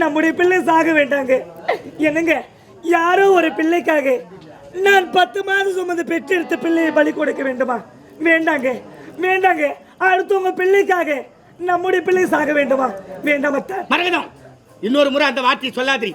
நம்முடைய பிள்ளை சாக வேண்டாங்க. என்னங்க, யாரோ ஒரு பிள்ளைக்காக நான் 10 மாதம் சுமந்து பெற்றெடுத்த பிள்ளையை பலி கொடுக்க வேண்டுமா? வேண்டாங்க, வேண்டாங்க. அடுத்தவங்க பிள்ளைக்காக நம்முடைய பிள்ளை சாக வேண்டுமா? வேண்டாம். மரகதம், இன்னொரு முறை அந்த வார்த்தையை சொல்லாதீ.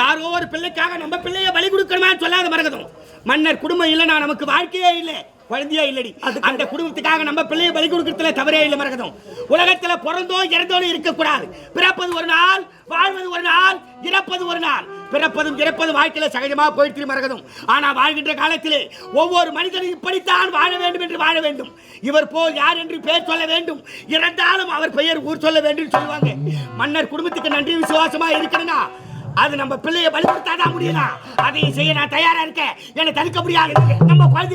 யாரோ ஒரு பிள்ளைக்காக நம்ம பிள்ளைய பலி கொடுக்கணுமா சொல்லாத மரகதம். மன்னர் குடும்பம் இல்லைனா நமக்கு வாழ்க்கையே இல்லை, குழந்தையே இல்லடி. அந்த குடும்பத்துக்காக நம்ம பிள்ளைய பலி கொடுக்கறதுல தவறே இல்லை மரகதம். உலகத்துல பிறந்தோ இறந்தோன்னு இருக்கக்கூடாது. பிறப்பது ஒரு நாள், வாழ்வது ஒரு நாள், இறப்பது ஒரு நாள். பிறப்பதும் இறப்பதும் வாழ்க்கையில சகஜமா போயிட்டு மரகதம். ஆனா வாழ்கின்ற காலத்திலே ஒவ்வொரு மனிதனும் இப்படித்தான் வாழ வேண்டும் என்று வாழ வேண்டும். இவர் போல் யார் என்று பெயர் சொல்ல வேண்டும், இறந்தாலும் அவர் பெயர் ஊர் சொல்ல வேண்டும் சொல்லுவாங்க. மன்னர் குடும்பத்துக்கு நன்றி விசுவாசமா இருக்கணும்னா அது நம்ம பிள்ளைய பலி கொடுத்தாதான் முடியலாம். அதையும் செய்ய நான் தயாரா இருக்கேன். என்னை தடுக்க முடியாது. நம்ம குழந்தை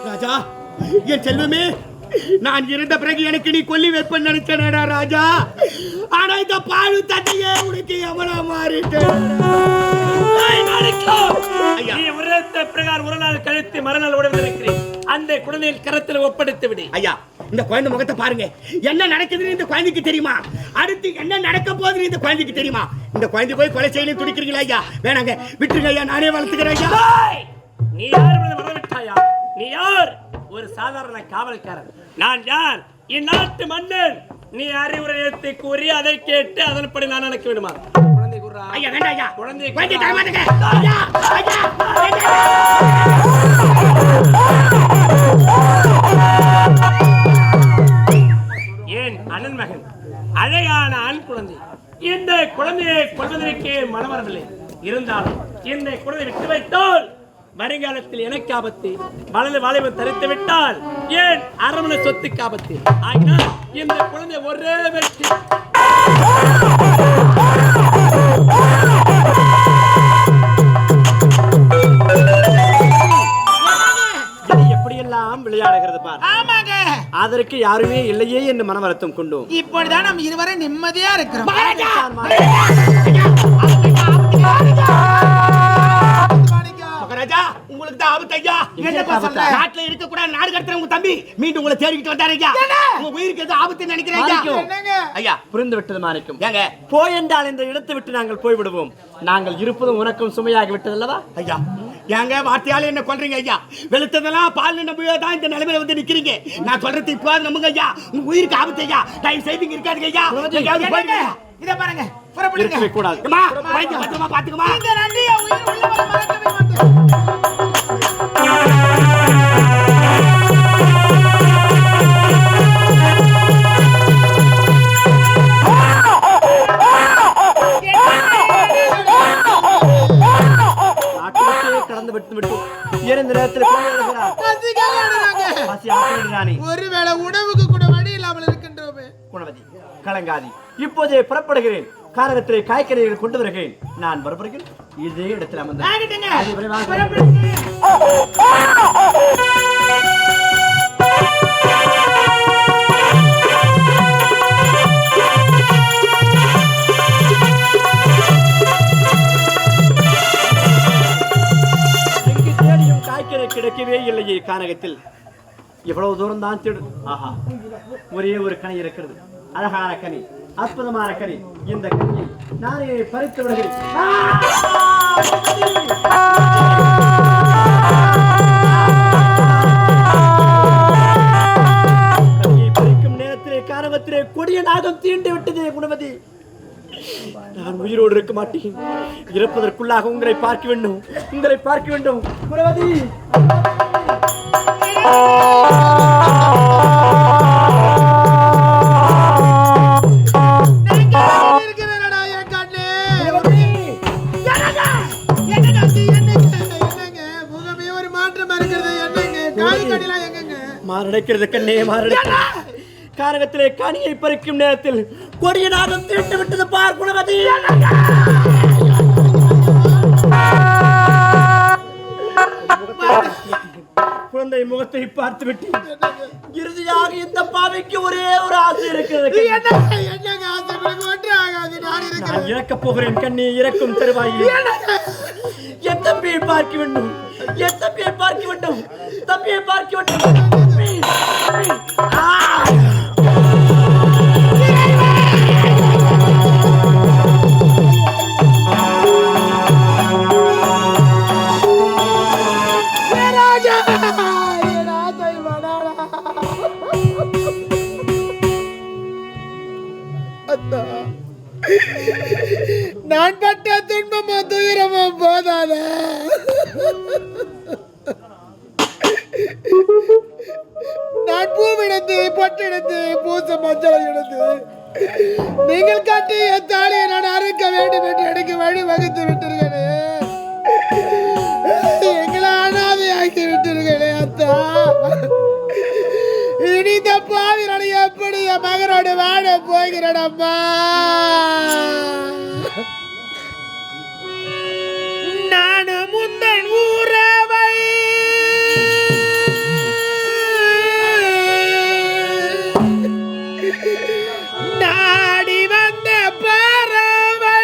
ராஜா, என் செல்வமே, நான் இருந்த பிறகு எனக்கு நீ கொல்லி வைப்பேன்னு நினைச்சேனடா ராஜா. ஆனா இந்த பாழு தண்டையே உனக்கு எவ்வளவு மாறிட்டேன். பிரகாரம் ஒரு நாள் கழித்து மறுநாள் உடனே அந்த குழந்தையின் கரத்தில் ஒப்படைத்து விடு. ஐயா, இந்த குழந்தை முகத்தை பாருங்க. என்ன நடக்குதுன்னு இந்த குழந்தைக்கு தெரியுமா? அடுத்து என்ன நடக்க போகுதுன்னு இந்த குழந்தைக்கு தெரியுமா? இந்த குழந்தை போய் கொலை செய்யணும் துடிக்கிறீங்களா ஐயா? வேணாங்க, விட்டுருங்க ஐயா, நானே வளர்த்துக்கிறேன் ஐயா. நீ யார் மறந்துவிட்டாயா? நீ யார்? ஒரு சாதாரண காவல்காரன். நான் யார்? இந்நாட்டு மன்னன். நீ அறிவுரையத்தை கூறி அதை கேட்டு அதன்படி நான் நடக்க வேண்டுமா? குழந்தை குர்ரா. ஐயா வேண்டாம் ஐயா. குழந்தை தர மாட்டேங்க ஐயா. ஐயா ஏன் அண்ணன் மகன், அழகான ஆண் குழந்தை. இந்த குழந்தையை கொள்வதற்கே மனவரவில்லை. இருந்தாலும் இந்த குழந்தை விட்டு வைத்தால் வருங்காலத்தில் எனக்கு ஆபத்து. வலது வாலிபம் தரித்து விட்டால் ஏன் அரண்மனை சொத்துக்கு ஆபத்து. ஆகினால் இந்த குழந்தை ஒரே வெற்றி. எப்படியெல்லாம் விளையாடுகிறது பார். ஆமாங்க, அதற்கு யாருமே இல்லையே என்று மன வருத்தம் கொண்டோம். இப்படிதான் நம்ம இருவரும் நிம்மதியா இருக்கிறோம். மகாராஜா, உங்களுக்கு தான் ஆபத்து ஐயா. என்னப்பா சொல்ற? நாட்டுல இருக்க கூடாது நாடு கடத்துற உங்க தம்பி மீண்டும் உங்களை தேடிக்கிட்டு வந்தாரு ஐயா. உங்க உயிருக்கு ஏதோ ஆபத்து நினைக்கிறேன் ஐயா. ஐயா புரிந்து விட்டது மாணிக்கம். ஏங்க போய் என்றால் இந்த இடத்தை விட்டு நாங்கள் போய் விடுவோம். நாங்கள் இருப்பதும் உனக்கும் சுமையாகி விட்டது அல்லவா ஐயா? ஏங்க வார்த்தையால என்ன கொல்றீங்க ஐயா? வெளுத்ததெல்லாம் பால் நம்பியே தான் இந்த நிலைமையில வந்து நிக்கிறீங்க. நான் சொல்றது இப்போ நம்புங்க ஐயா. உங்க உயிருக்கு ஆபத்து ஐயா. டைம் சேவிங் இருக்காதுங்க ஐயா. எங்கயாவது போயிடுங்க. இத பாருங்க, புறப்படுங்க. கூடாது அம்மா, வைத்து பத்திரமா பாத்துக்கமா. இந்த நன்றியை உயிர் உள்ளவரை மறக்கவே மாட்டேன். ஒருவேளை உணவுக்கு கூட வழி இல்லாமல் இருக்கின்றோமே. கலங்காதி, இப்போதே புறப்படுகிறேன். காரகத்திலே காய்கறிகள் கொண்டு வருகிறேன். நான் புறப்படுகிறேன். இதே இடத்தில் காய்கறி கிடைக்கவே இல்லையே. கானகத்தில் எவ்வளவு தூரம் தான் தேடு. ஆஹா, ஒரே ஒரு கனி இருக்கிறது. அழகான கனி, அற்புதமான கனி. இந்த கனியை நானே பறித்து விடுகிறேன். கனியை பறிக்கும் நேரத்திலே கானகத்திலே கொடிய நாகம் தீண்டு விட்டதே குணவதி. நான் உயிரோடு இருக்க மாட்டேன். இறப்பதற்குள்ளாக உங்களை பார்க்க வேண்டும், உங்களை பார்க்க வேண்டும் குணவதி. மாரடைக்கிறது கண்ணே, மாரடைக்கிறது. காரகத்திலே கனியை பறிக்கும் நேரத்தில் கொடிய நாகம் தீண்டு விட்டது பார் குணவதி. குழந்தை முகத்தை பார்த்து விட்டு இறுதியாக இந்த பாவைக்கு ஒரே ஒரு ஆசை இருக்கிறது. என்னங்க ஆசை? உங்களுக்கு ஒன்றும் ஆகாது. நான் இறக்கப் போகிறேன் கண்ணி, இறக்கும் தருவாயில் என் தம்பியை பார்க்க வேண்டும், என் தம்பியை பார்க்க வேண்டும், தம்பியை பார்க்க வேண்டும். நான் பட்ட துன்பமோ துயரமோ போதாத. நான் பூவெடுத்து பொட்டெடுத்து பூச மஞ்சளை எடுத்து நீங்கள் கட்டி என் தாலியை நான் அறுக்க வேண்டும் என்று எனக்கு வழி வகுத்து விட்டீர்களே. எங்களை அனாதையாக்கி விட்டீர்களே அத்தா. இனி இந்த பாவிரனை எப்படி என் மகனோடு வாழ போகிறடம்மா. நானும் முந்தன் ஊரவை நாடி வந்த பறவை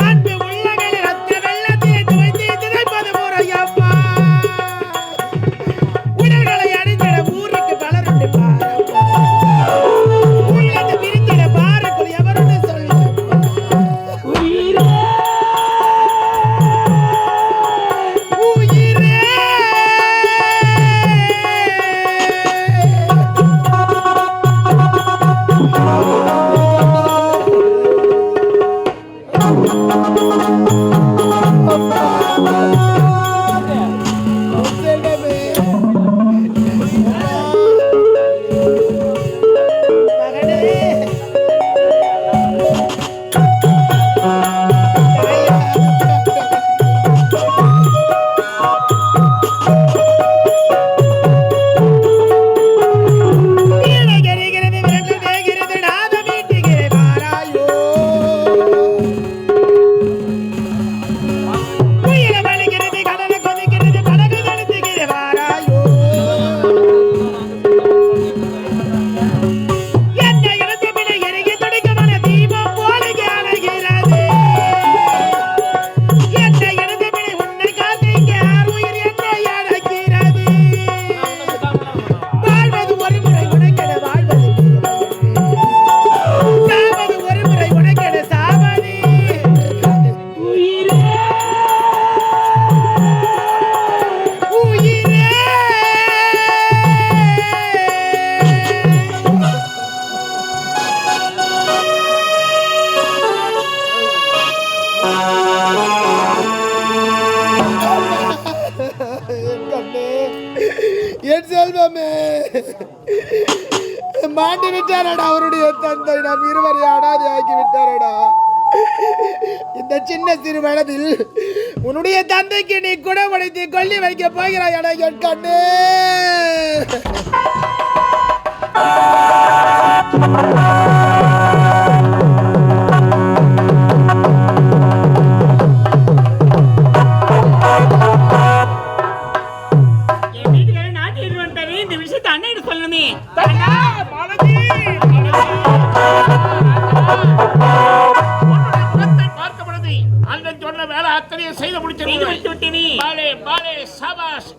அன்பு உள்ளங்களில் என் செல்வமே மாண்டு விட்டாரடா அவருடைய தந்தை. நாம் இருவரை அனாதை ஆக்கி விட்டாரடா. இந்த சின்ன சிறு வயதில் உன்னுடைய தந்தைக்கு நீ குடமுடைத்து கொல்லி வைக்க போகிறாயடா என் கண்ணே. என் வீட்டுக்கார நாட்டில் வந்தாரு, இந்த விஷயத்தை அண்ணன் சொல்லணுமே. அண்ணன் சொன்ன வேலை அத்தனையும் செய்து முடிச்சு விட்டேன். விட்டேனே. பாலே பாலே சபாஷ்.